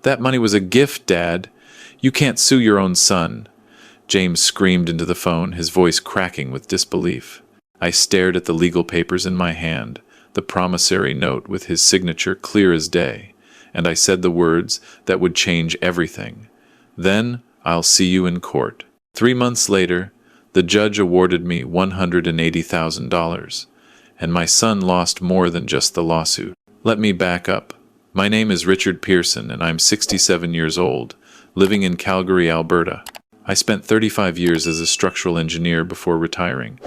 That money was a gift, Dad. You can't sue your own son. James screamed into the phone, his voice cracking with disbelief. I stared at the legal papers in my hand, the promissory note with his signature clear as day, and I said the words that would change everything. Then I'll see you in court. 3 months later, the judge awarded me $180,000, and my son lost more than just the lawsuit. Let me back up. My name is Richard Pearson, and I'm 67 years old, living in Calgary, Alberta. I spent 35 years as a structural engineer before retiring,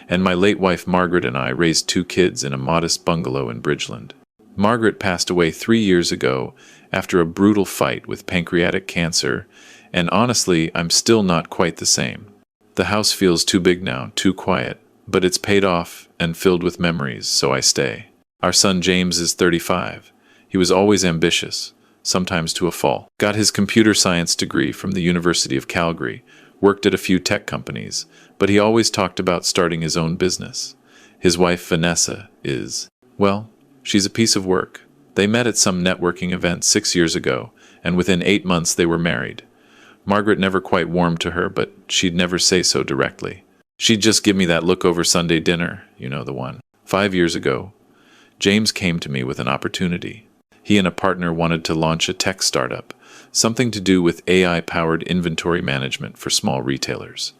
and my late wife Margaret and I raised 2 kids in a modest bungalow in Bridgeland. Margaret passed away 3 years ago after a brutal fight with pancreatic cancer, and honestly, I'm still not quite the same. The house feels too big now, too quiet, but it's paid off and filled with memories, so I stay. Our son James is 35. He was always ambitious, sometimes to a fault. Got his computer science degree from the University of Calgary, worked at a few tech companies, but he always talked about starting his own business. His wife Vanessa is, well, she's a piece of work. They met at some networking event 6 years ago, and within 8 months they were married. Margaret never quite warmed to her, but she'd never say so directly. She'd just give me that look over Sunday dinner, you know the one. 5 years ago, James came to me with an opportunity. He and a partner wanted to launch a tech startup, something to do with AI-powered inventory management for small retailers.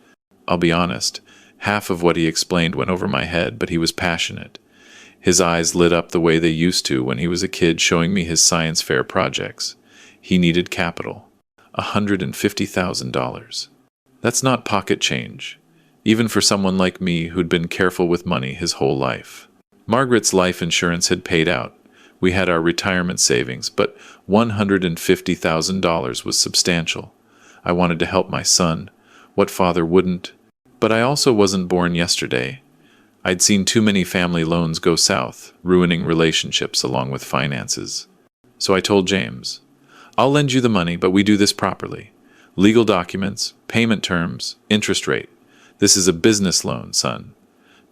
I'll be honest, half of what he explained went over my head, but he was passionate. His eyes lit up the way they used to when he was a kid showing me his science fair projects. He needed capital. $150,000. That's not pocket change, even for someone like me who'd been careful with money his whole life. Margaret's life insurance had paid out. We had our retirement savings, but $150,000 was substantial. I wanted to help my son. What father wouldn't? But I also wasn't born yesterday. I'd seen too many family loans go south, ruining relationships along with finances. So I told James, I'll lend you the money, but we do this properly. Legal documents, payment terms, interest rate. This is a business loan, son,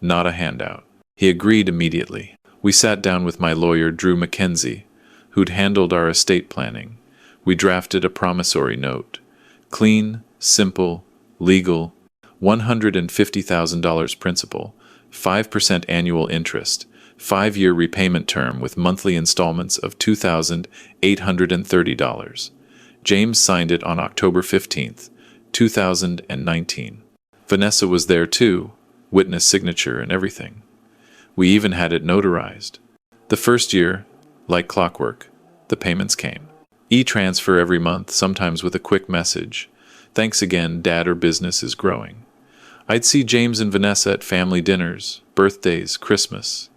not a handout. He agreed immediately. We sat down with my lawyer, Drew Mackenzie, who'd handled our estate planning. We drafted a promissory note. Clean, simple, legal, $150,000 principal, 5% annual interest, 5-year repayment term with monthly installments of $2,830. James signed it on October 15th, 2019. Vanessa was there too, witness signature and everything. We even had it notarized. The first year, like clockwork, the payments came. E-transfer every month, sometimes with a quick message. Thanks again, Dad, our business is growing. I'd see James and Vanessa at family dinners, birthdays, Christmas.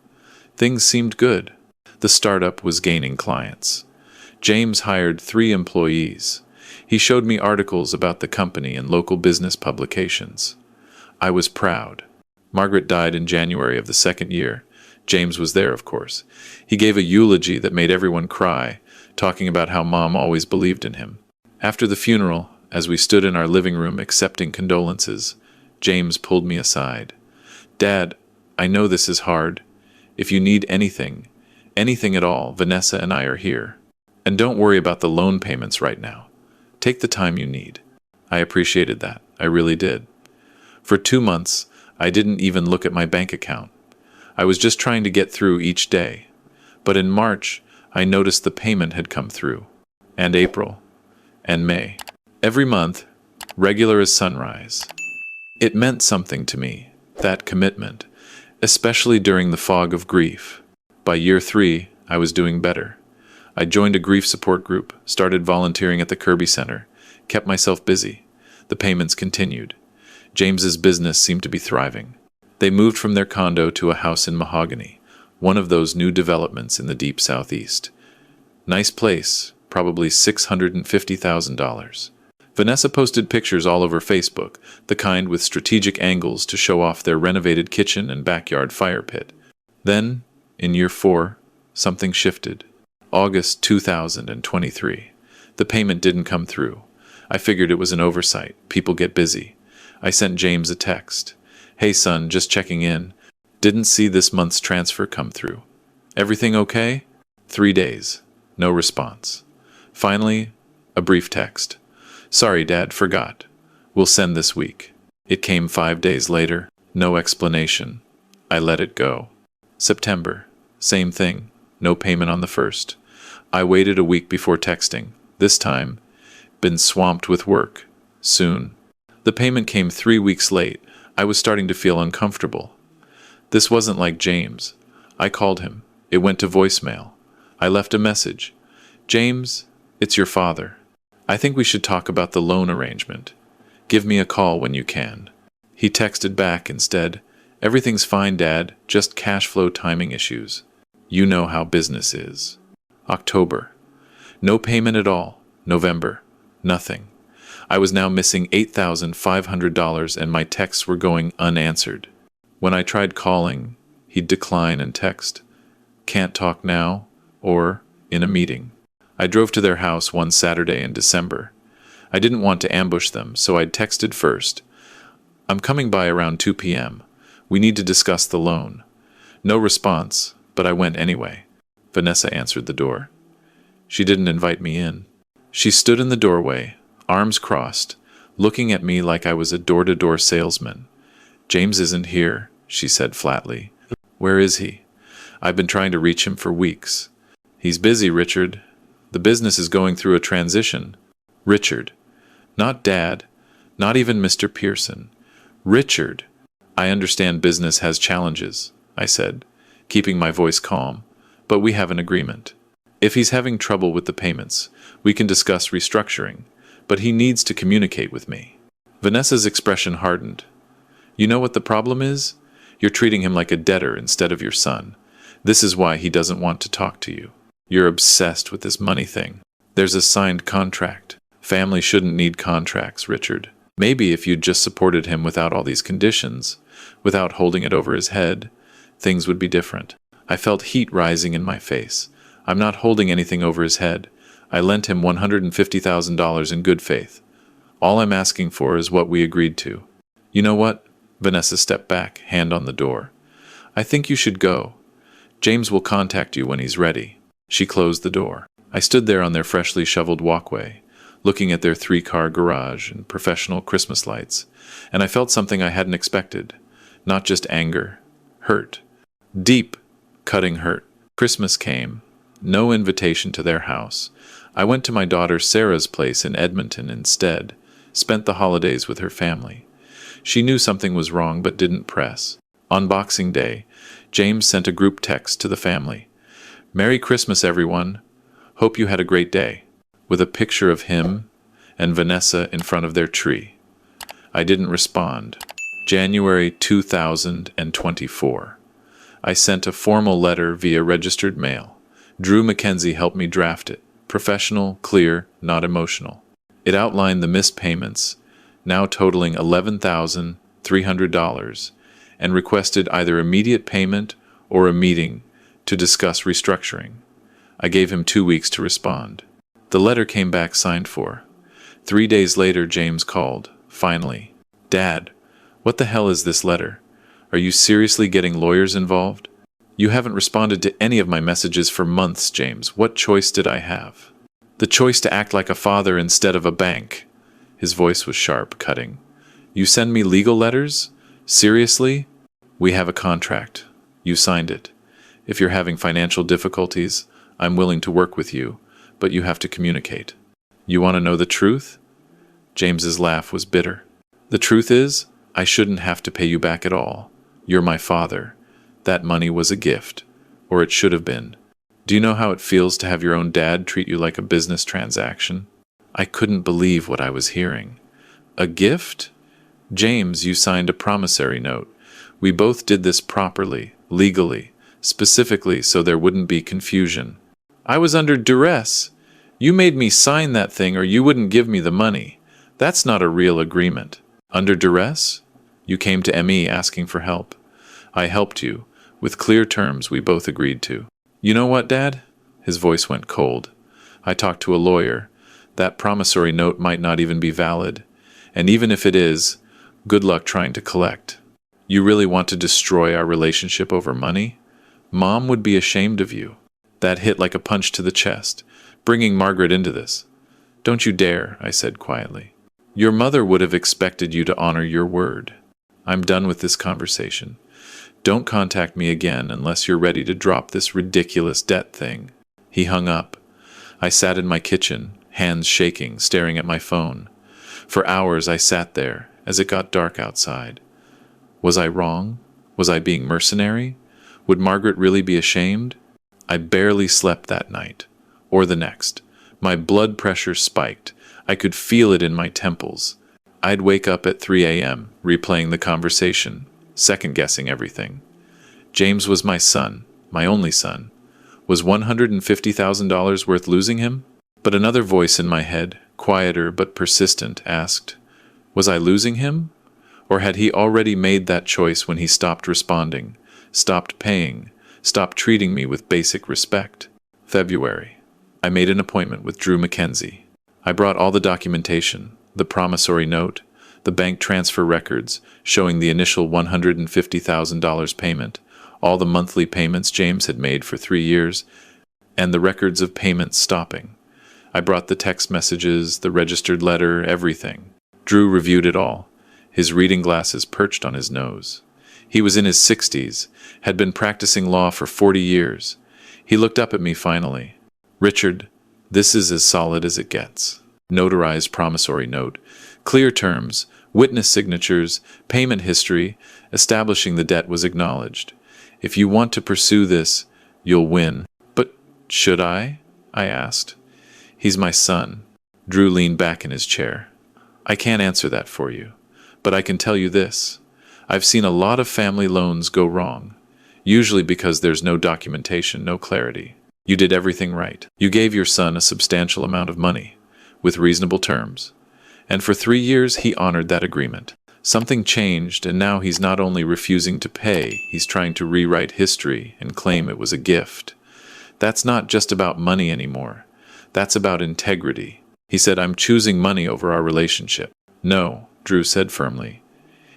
Things seemed good. The startup was gaining clients. James hired 3 employees. He showed me articles about the company in local business publications. I was proud. Margaret died in January of the 2nd year. James was there, of course. He gave a eulogy that made everyone cry, talking about how Mom always believed in him. After the funeral, as we stood in our living room accepting condolences, James pulled me aside. Dad, I know this is hard. If you need anything at all, Vanessa and I are here. And don't worry about the loan payments right now. Take the time you need. I appreciated that. I really did. For 2 months, I didn't even look at my bank account. I was just trying to get through each day. But in March, I noticed the payment had come through. And April. And May. Every month, regular as sunrise. It meant something to me, that commitment, especially during the fog of grief. By year 3, I was doing better. I joined a grief support group, started volunteering at the Kirby Center, kept myself busy. The payments continued. James's business seemed to be thriving. They moved from their condo to a house in Mahogany, one of those new developments in the deep southeast. Nice place, probably $650,000. Vanessa posted pictures all over Facebook, the kind with strategic angles to show off their renovated kitchen and backyard fire pit. Then, in year 4, something shifted. August 2023. The payment didn't come through. I figured it was an oversight. People get busy. I sent James a text. Hey son, just checking in. Didn't see this month's transfer come through. Everything okay? 3 days. No response. Finally, a brief text. Sorry, Dad, forgot. We'll send this week. It came 5 days later. No explanation. I let it go. September. Same thing. No payment on the 1st. I waited a week before texting. This time, been swamped with work. Soon. The payment came 3 weeks late. I was starting to feel uncomfortable. This wasn't like James. I called him. It went to voicemail. I left a message. James, it's your father. I think we should talk about the loan arrangement. Give me a call when you can. He texted back instead. Everything's fine, Dad, just cash flow timing issues. You know how business is. October. No payment at all. November. Nothing. I was now missing $8,500 and my texts were going unanswered. When I tried calling, he'd decline and text, "Can't talk now," or "in a meeting." I drove to their house one Saturday in December. I didn't want to ambush them, so I'd texted first. "I'm coming by around 2 p.m. We need to discuss the loan." No response, but I went anyway. Vanessa answered the door. She didn't invite me in. She stood in the doorway, arms crossed, looking at me like I was a door-to-door salesman. "James isn't here," she said flatly. "Where is he? I've been trying to reach him for weeks." "He's busy, Richard. The business is going through a transition." Richard. Not Dad. Not even Mr. Pearson. Richard. "I understand business has challenges," I said, keeping my voice calm, "but we have an agreement. If he's having trouble with the payments, we can discuss restructuring, but he needs to communicate with me." Vanessa's expression hardened. "You know what the problem is? You're treating him like a debtor instead of your son. This is why he doesn't want to talk to you. You're obsessed with this money thing. There's a signed contract. Family shouldn't need contracts, Richard. Maybe if you'd just supported him without all these conditions, without holding it over his head, things would be different." I felt heat rising in my face. "I'm not holding anything over his head. I lent him $150,000 in good faith. All I'm asking for is what we agreed to." "You know what?" Vanessa stepped back, hand on the door. "I think you should go. James will contact you when he's ready." She closed the door. I stood there on their freshly shoveled walkway, looking at their 3-car garage and professional Christmas lights, and I felt something I hadn't expected. Not just anger. Hurt. Deep, cutting hurt. Christmas came. No invitation to their house. I went to my daughter Sarah's place in Edmonton instead, spent the holidays with her family. She knew something was wrong but didn't press. On Boxing Day, James sent a group text to the family. "Merry Christmas, everyone. Hope you had a great day," with a picture of him and Vanessa in front of their tree. I didn't respond. January 2024. I sent a formal letter via registered mail. Drew Mackenzie helped me draft it. Professional, clear, not emotional. It outlined the missed payments, now totaling $11,300, and requested either immediate payment or a meeting to discuss restructuring. I gave him 2 weeks to respond. The letter came back signed for. 3 days later, James called. Finally. "Dad, what the hell is this letter? Are you seriously getting lawyers involved? You haven't responded to any of my messages for months, James. What choice did I have?" "The choice to act like a father instead of a bank." His voice was sharp, cutting. "You send me legal letters? Seriously? We have a contract. You signed it. If you're having financial difficulties, I'm willing to work with you, but you have to communicate. You want to know the truth?" James's laugh was bitter. "The truth is, I shouldn't have to pay you back at all. You're my father. That money was a gift. Or it should have been. Do you know how it feels to have your own dad treat you like a business transaction?" I couldn't believe what I was hearing. "A gift? James, you signed a promissory note. We both did this properly, legally, specifically so there wouldn't be confusion." "I was under duress. You made me sign that thing or you wouldn't give me the money. That's not a real agreement." "Under duress? You came to ME asking for help. I helped you, with clear terms we both agreed to." "You know what, Dad?" His voice went cold. "I talked to a lawyer. That promissory note might not even be valid. And even if it is, good luck trying to collect. You really want to destroy our relationship over money? Mom would be ashamed of you." That hit like a punch to the chest. bringing Margaret into this. Don't you dare, I said quietly. Your mother would have expected you to honor your word. I'm done with this conversation. Don't contact me again unless you're ready to drop this ridiculous debt thing. He hung up. I sat in my kitchen, hands shaking, staring at my phone. For hours I sat there as it got dark outside. Was I wrong? Was I being mercenary? Would Margaret really be ashamed? I barely slept that night, or the next. My blood pressure spiked. I could feel it in my temples. I'd wake up at 3 a.m., replaying the conversation, second-guessing everything. James was my son, my only son. Was $150,000 worth losing him? But another voice in my head, quieter but persistent, asked, was I losing him? Or had he already made that choice when he stopped responding, stopped paying, stopped treating me with basic respect? February. I made an appointment with Drew Mackenzie. I brought all the documentation, the promissory note, the bank transfer records showing the initial $150,000 payment, all the monthly payments James had made for 3 years, and the records of payments stopping. I brought the text messages, the registered letter, everything. Drew reviewed it all, his reading glasses perched on his nose. He was in his 60s, had been practicing law for 40 years. He looked up at me finally. Richard, this is as solid as it gets. Notarized promissory note, clear terms, witness signatures, payment history, establishing the debt was acknowledged. If you want to pursue this, you'll win. But should I? I asked. He's my son. Drew leaned back in his chair. I can't answer that for you, but I can tell you this. I've seen a lot of family loans go wrong, usually because there's no documentation, no clarity. You did everything right. You gave your son a substantial amount of money, with reasonable terms. And for 3 years, he honored that agreement. Something changed, and now he's not only refusing to pay, he's trying to rewrite history and claim it was a gift. That's not just about money anymore. That's about integrity. He said, I'm choosing money over our relationship. No, Drew said firmly.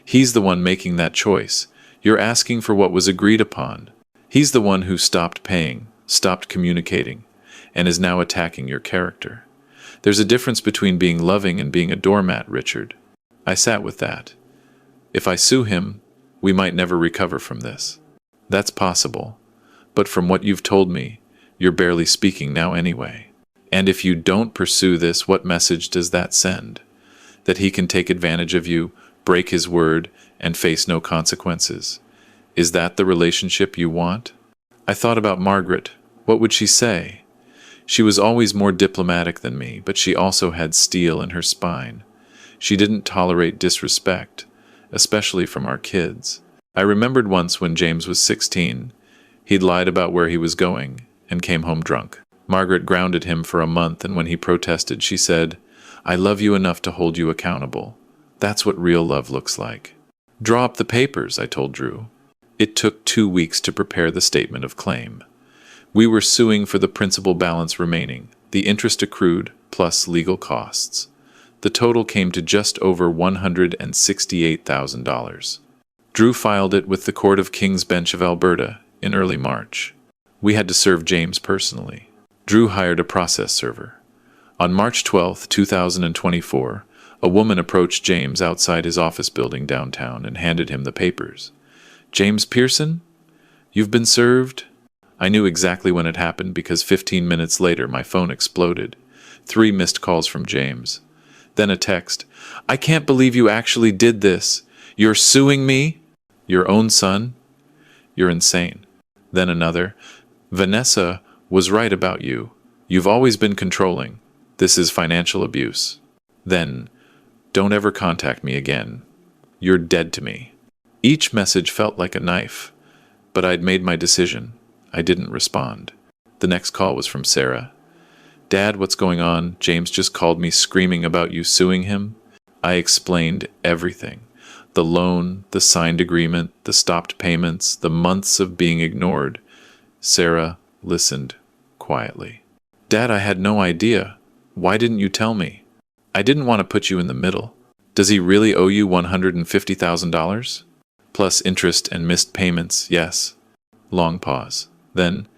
He's the one making that choice. You're asking for what was agreed upon. He's the one who stopped paying, stopped communicating, and is now attacking your character. There's a difference between being loving and being a doormat, Richard. I sat with that. If I sue him, we might never recover from this. That's possible. But from what you've told me, you're barely speaking now anyway. And if you don't pursue this, what message does that send? That he can take advantage of you, break his word, and face no consequences. Is that the relationship you want? I thought about Margaret. What would she say? She was always more diplomatic than me, but she also had steel in her spine. She didn't tolerate disrespect, especially from our kids. I remembered once when James was 16, he'd lied about where he was going and came home drunk. Margaret grounded him for a month, and when he protested, she said, I love you enough to hold you accountable. That's what real love looks like. Draw up the papers, I told Drew. It took 2 weeks to prepare the statement of claim. We were suing for the principal balance remaining, the interest accrued, plus legal costs. The total came to just over $168,000. Drew filed it with the Court of King's Bench of Alberta in early March. We had to serve James personally. Drew hired a process server. On March 12, 2024, a woman approached James outside his office building downtown and handed him the papers. James Pearson? You've been served? I knew exactly when it happened because 15 minutes later my phone exploded. 3 missed calls from James. Then a text. I can't believe you actually did this. You're suing me? Your own son? You're insane. Then another. Vanessa was right about you. You've always been controlling. This is financial abuse. Then, don't ever contact me again. You're dead to me. Each message felt like a knife, but I'd made my decision. I didn't respond. The next call was from Sarah. Dad, what's going on? James just called me screaming about you suing him. I explained everything. The loan, the signed agreement, the stopped payments, the months of being ignored. Sarah listened quietly. Dad, I had no idea. Why didn't you tell me? I didn't want to put you in the middle. Does he really owe you $150,000? Plus interest and missed payments, yes. Long pause. Then,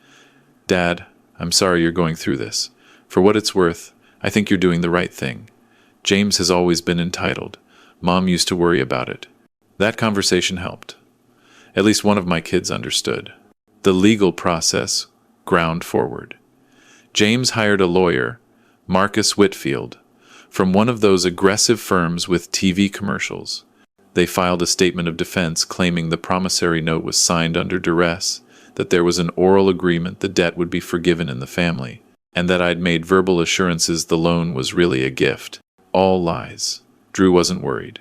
Dad, I'm sorry you're going through this. For what it's worth, I think you're doing the right thing. James has always been entitled. Mom used to worry about it. That conversation helped. At least one of my kids understood. The legal process ground forward. James hired a lawyer, Marcus Whitfield, from one of those aggressive firms with TV commercials. They filed a statement of defense claiming the promissory note was signed under duress, that there was an oral agreement the debt would be forgiven in the family, and that I'd made verbal assurances the loan was really a gift. All lies. Drew wasn't worried.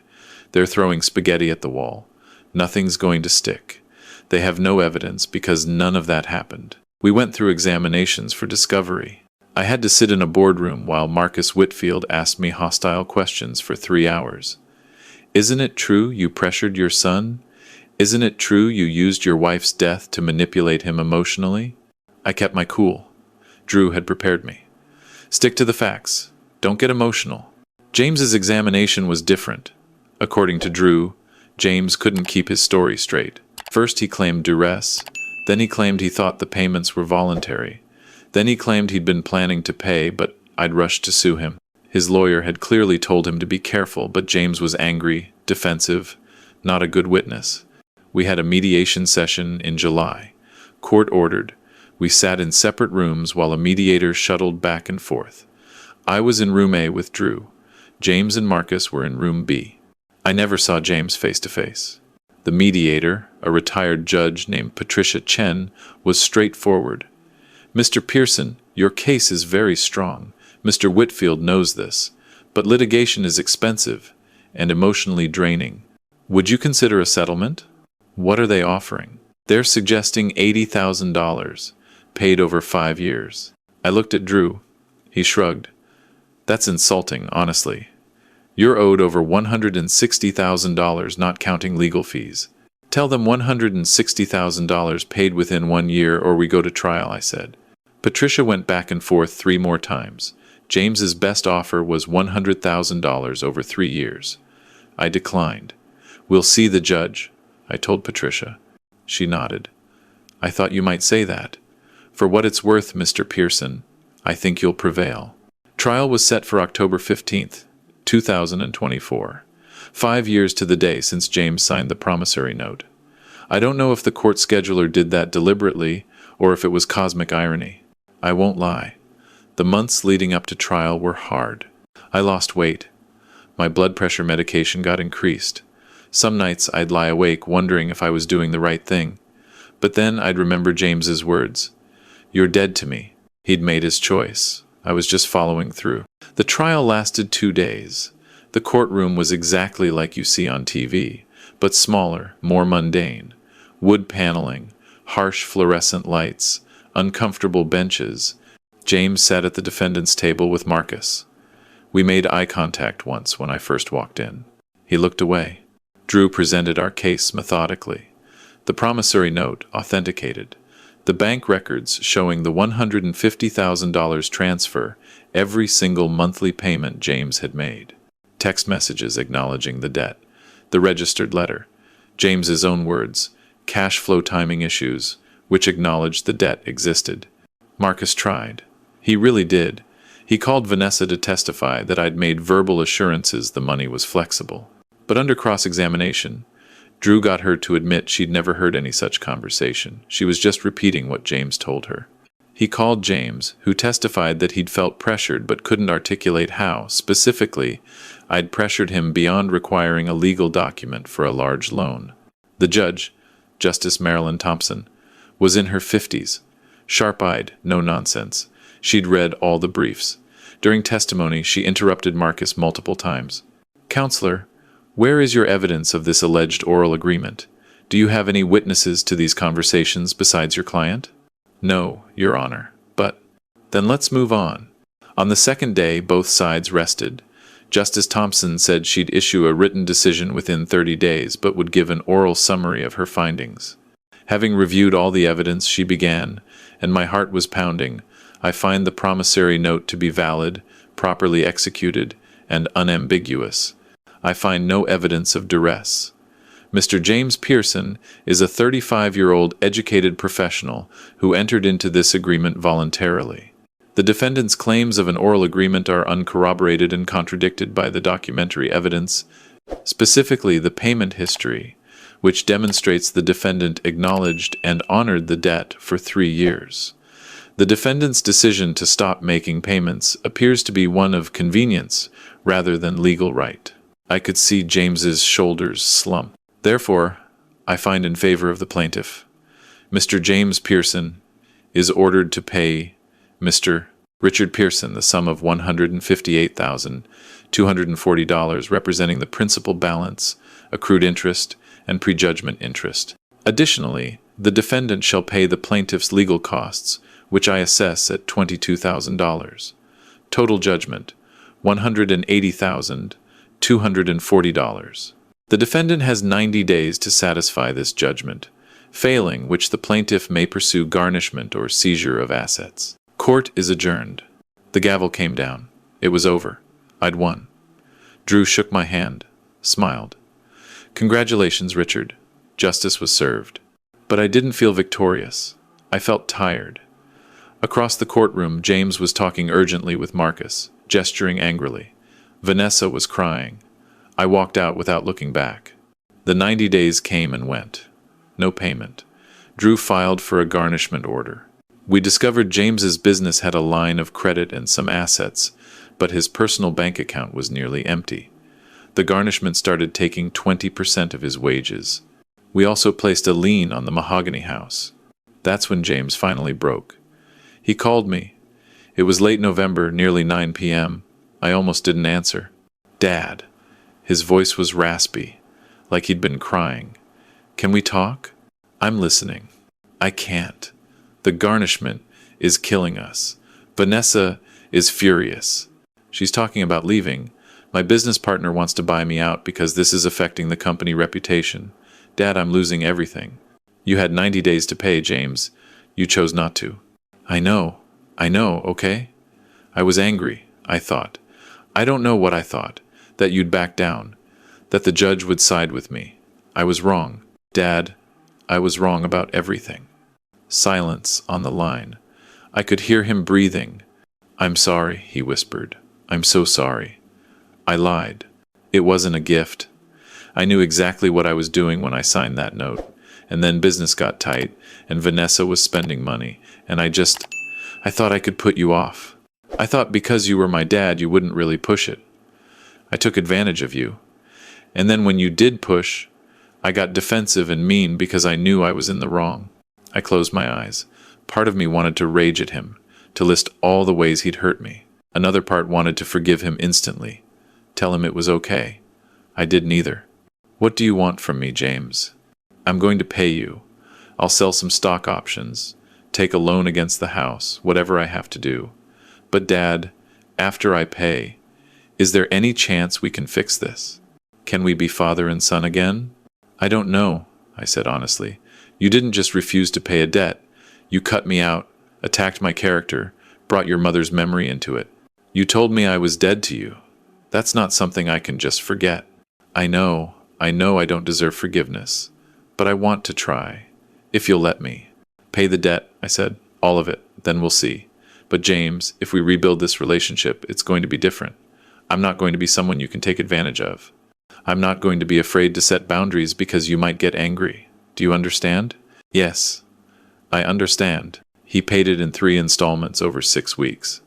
They're throwing spaghetti at the wall. Nothing's going to stick. They have no evidence because none of that happened. We went through examinations for discovery. I had to sit in a boardroom while Marcus Whitfield asked me hostile questions for 3 hours. Isn't it true you pressured your son? Isn't it true you used your wife's death to manipulate him emotionally? I kept my cool. Drew had prepared me. Stick to the facts. Don't get emotional. James's examination was different. According to Drew, James couldn't keep his story straight. First he claimed duress, then he claimed he thought the payments were voluntary. Then he claimed he'd been planning to pay, but I'd rushed to sue him. His lawyer had clearly told him to be careful, but James was angry, defensive, not a good witness. We had a mediation session in July. Court ordered. We sat in separate rooms while a mediator shuttled back and forth. I was in room A with Drew. James and Marcus were in room B. I never saw James face to face. The mediator, a retired judge named Patricia Chen, was straightforward. Mr. Pearson, your case is very strong. Mr. Whitfield knows this, but litigation is expensive and emotionally draining. Would you consider a settlement? What are they offering? They're suggesting $80,000, paid over 5 years. I looked at Drew. He shrugged. That's insulting, honestly. You're owed over $160,000, not counting legal fees. Tell them $160,000 paid within 1 year or we go to trial, I said. Patricia went back and forth 3 more times. James's best offer was $100,000 over 3 years. I declined. We'll see the judge, I told Patricia. She nodded. I thought you might say that. For what it's worth, Mr. Pearson, I think you'll prevail. Trial was set for October 15th, 2024. 5 years to the day since James signed the promissory note. I don't know if the court scheduler did that deliberately or if it was cosmic irony. I won't lie. The months leading up to trial were hard. I lost weight. My blood pressure medication got increased. Some nights I'd lie awake wondering if I was doing the right thing. But then I'd remember James's words. You're dead to me. He'd made his choice. I was just following through. The trial lasted 2 days. The courtroom was exactly like you see on TV, but smaller, more mundane. Wood paneling, harsh fluorescent lights, uncomfortable benches. James sat at the defendant's table with Marcus. We made eye contact once when I first walked in. He looked away. Drew presented our case methodically. The promissory note authenticated. The bank records showing the $150,000 transfer, every single monthly payment James had made. Text messages acknowledging the debt. The registered letter. James's own words. Cash flow timing issues, which acknowledged the debt existed. Marcus tried. He really did. He called Vanessa to testify that I'd made verbal assurances the money was flexible. But under cross-examination, Drew got her to admit she'd never heard any such conversation. She was just repeating what James told her. He called James, who testified that he'd felt pressured but couldn't articulate how. Specifically, I'd pressured him beyond requiring a legal document for a large loan. The judge, Justice Marilyn Thompson, was in her 50s. Sharp-eyed, no nonsense. She'd read all the briefs. During testimony, she interrupted Marcus multiple times. Counselor, where is your evidence of this alleged oral agreement? Do you have any witnesses to these conversations besides your client? No, Your Honor. But then let's move on. On the second day, both sides rested. Justice Thompson said she'd issue a written decision within 30 days, but would give an oral summary of her findings. Having reviewed all the evidence, she began, and my heart was pounding. I find the promissory note to be valid, properly executed, and unambiguous. I find no evidence of duress. Mr. James Pearson is a 35-year-old educated professional who entered into this agreement voluntarily. The defendant's claims of an oral agreement are uncorroborated and contradicted by the documentary evidence, specifically the payment history, which demonstrates the defendant acknowledged and honored the debt for 3 years. The defendant's decision to stop making payments appears to be one of convenience rather than legal right. I could see James's shoulders slump. Therefore, I find in favor of the plaintiff. Mr. James Pearson is ordered to pay Mr. Richard Pearson the sum of $158,240, representing the principal balance, accrued interest, and prejudgment interest. Additionally, the defendant shall pay the plaintiff's legal costs, which I assess at $22,000. Total judgment, $180,240. The defendant has 90 days to satisfy this judgment, failing which the plaintiff may pursue garnishment or seizure of assets. Court is adjourned. The gavel came down. It was over. I'd won. Drew shook my hand, smiled. Congratulations, Richard. Justice was served. But I didn't feel victorious. I felt tired. Across the courtroom, James was talking urgently with Marcus, gesturing angrily. Vanessa was crying. I walked out without looking back. The 90 days came and went. No payment. Drew filed for a garnishment order. We discovered James's business had a line of credit and some assets, but his personal bank account was nearly empty. The garnishment started taking 20% of his wages. We also placed a lien on the mahogany house. That's when James finally broke. He called me. It was late November, nearly 9 p.m. I almost didn't answer. Dad. His voice was raspy, like he'd been crying. Can we talk? I'm listening. I can't. The garnishment is killing us. Vanessa is furious. She's talking about leaving. My business partner wants to buy me out because this is affecting the company reputation. Dad, I'm losing everything. You had 90 days to pay, James. You chose not to. I know, okay? I was angry, I thought. I don't know what I thought. That you'd back down. That the judge would side with me. I was wrong. Dad, I was wrong about everything. Silence on the line. I could hear him breathing. I'm sorry, he whispered. I'm so sorry. I lied. It wasn't a gift. I knew exactly what I was doing when I signed that note. And then business got tight, and Vanessa was spending money, and I thought I could put you off. I thought because you were my dad, you wouldn't really push it. I took advantage of you. And then when you did push, I got defensive and mean because I knew I was in the wrong. I closed my eyes. Part of me wanted to rage at him, to list all the ways he'd hurt me. Another part wanted to forgive him instantly, tell him it was okay. I did neither. What do you want from me, James? I'm going to pay you. I'll sell some stock options, take a loan against the house, whatever I have to do. But Dad, after I pay, is there any chance we can fix this? Can we be father and son again? I don't know, I said honestly. You didn't just refuse to pay a debt. You cut me out, attacked my character, brought your mother's memory into it. You told me I was dead to you. That's not something I can just forget. I know I don't deserve forgiveness, but I want to try. If you'll let me. Pay the debt, I said. All of it, then we'll see. But James, if we rebuild this relationship, it's going to be different. I'm not going to be someone you can take advantage of. I'm not going to be afraid to set boundaries because you might get angry. Do you understand? Yes, I understand. He paid it in 3 installments over 6 weeks.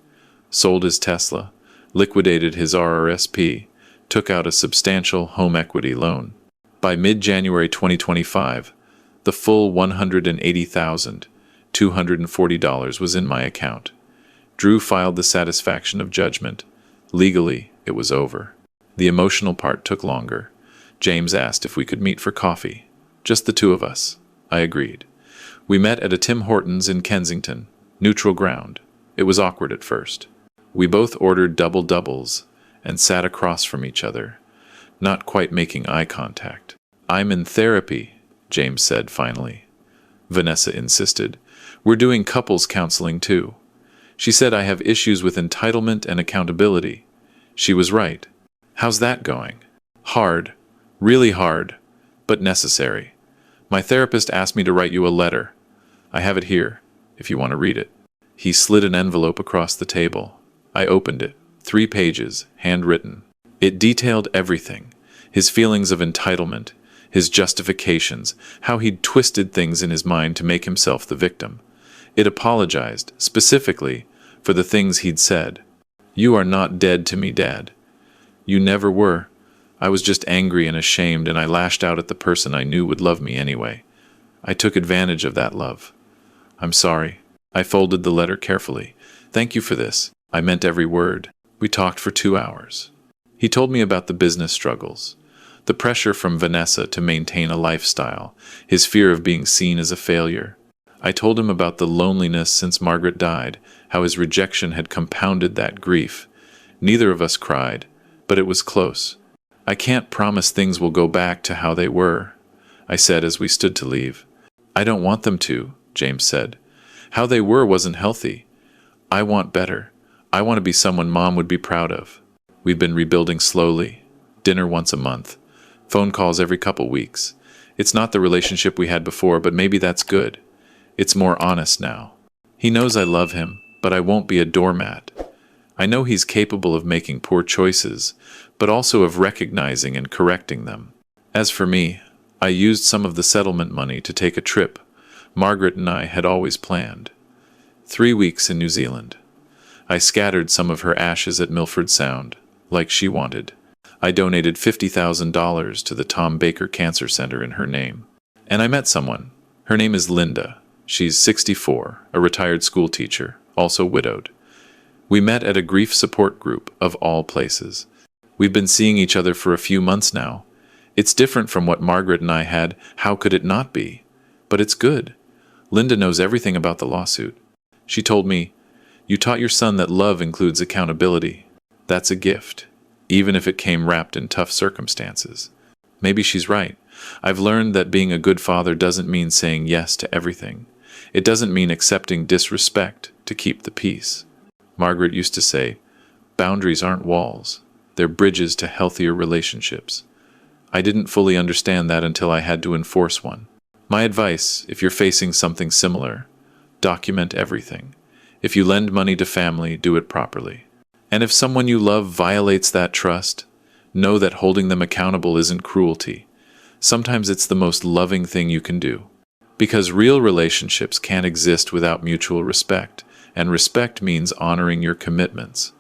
Sold his Tesla, liquidated his RRSP, took out a substantial home equity loan. By mid-January 2025, the full $180,240 was in my account. Drew filed the satisfaction of judgment. Legally, it was over. The emotional part took longer. James asked if we could meet for coffee. Just the two of us. I agreed. We met at a Tim Hortons in Kensington, neutral ground. It was awkward at first. We both ordered double doubles and sat across from each other, not quite making eye contact. I'm in therapy, James said finally. Vanessa insisted. We're doing couples counseling too. She said I have issues with entitlement and accountability. She was right. How's that going? Hard. Really hard. But necessary. My therapist asked me to write you a letter. I have it here, if you want to read it. He slid an envelope across the table. I opened it. 3 pages, handwritten. It detailed everything. His feelings of entitlement, his justifications, how he'd twisted things in his mind to make himself the victim. It apologized, specifically, for the things he'd said. "You are not dead to me, Dad. You never were. I was just angry and ashamed, and I lashed out at the person I knew would love me anyway. I took advantage of that love. I'm sorry." I folded the letter carefully. "Thank you for this. I meant every word." We talked for 2 hours. He told me about the business struggles, the pressure from Vanessa to maintain a lifestyle, his fear of being seen as a failure. I told him about the loneliness since Margaret died, how his rejection had compounded that grief. Neither of us cried, but it was close. "I can't promise things will go back to how they were," I said as we stood to leave. "I don't want them to," James said. "How they were wasn't healthy. I want better. I want to be someone Mom would be proud of." We've been rebuilding slowly. Dinner once a month. Phone calls every couple weeks. It's not the relationship we had before, but maybe that's good. It's more honest now. He knows I love him, but I won't be a doormat. I know he's capable of making poor choices, but also of recognizing and correcting them. As for me, I used some of the settlement money to take a trip Margaret and I had always planned. 3 weeks in New Zealand. I scattered some of her ashes at Milford Sound, like she wanted. I donated $50,000 to the Tom Baker Cancer Center in her name. And I met someone. Her name is Linda. She's 64, a retired school teacher, also widowed. We met at a grief support group, of all places. We've been seeing each other for a few months now. It's different from what Margaret and I had. How could it not be? But it's good. Linda knows everything about the lawsuit. She told me, "You taught your son that love includes accountability. That's a gift, even if it came wrapped in tough circumstances." Maybe she's right. I've learned that being a good father doesn't mean saying yes to everything. It doesn't mean accepting disrespect to keep the peace. Margaret used to say, "Boundaries aren't walls. They're bridges to healthier relationships." I didn't fully understand that until I had to enforce one. My advice, if you're facing something similar, document everything. If you lend money to family, do it properly. And if someone you love violates that trust, know that holding them accountable isn't cruelty. Sometimes it's the most loving thing you can do. Because real relationships can't exist without mutual respect, and respect means honoring your commitments.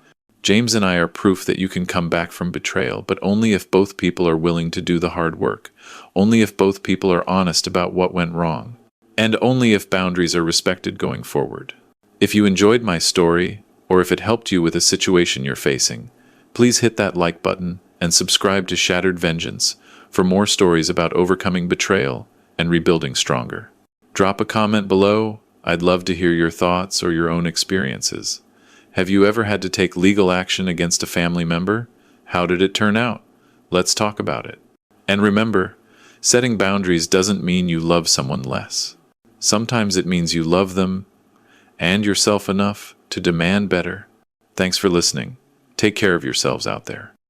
James and I are proof that you can come back from betrayal, but only if both people are willing to do the hard work, only if both people are honest about what went wrong, and only if boundaries are respected going forward. If you enjoyed my story, or if it helped you with a situation you're facing, please hit that like button and subscribe to Shattered Vengeance for more stories about overcoming betrayal and rebuilding stronger. Drop a comment below. I'd love to hear your thoughts or your own experiences. Have you ever had to take legal action against a family member? How did it turn out? Let's talk about it. And remember, setting boundaries doesn't mean you love someone less. Sometimes it means you love them and yourself enough to demand better. Thanks for listening. Take care of yourselves out there.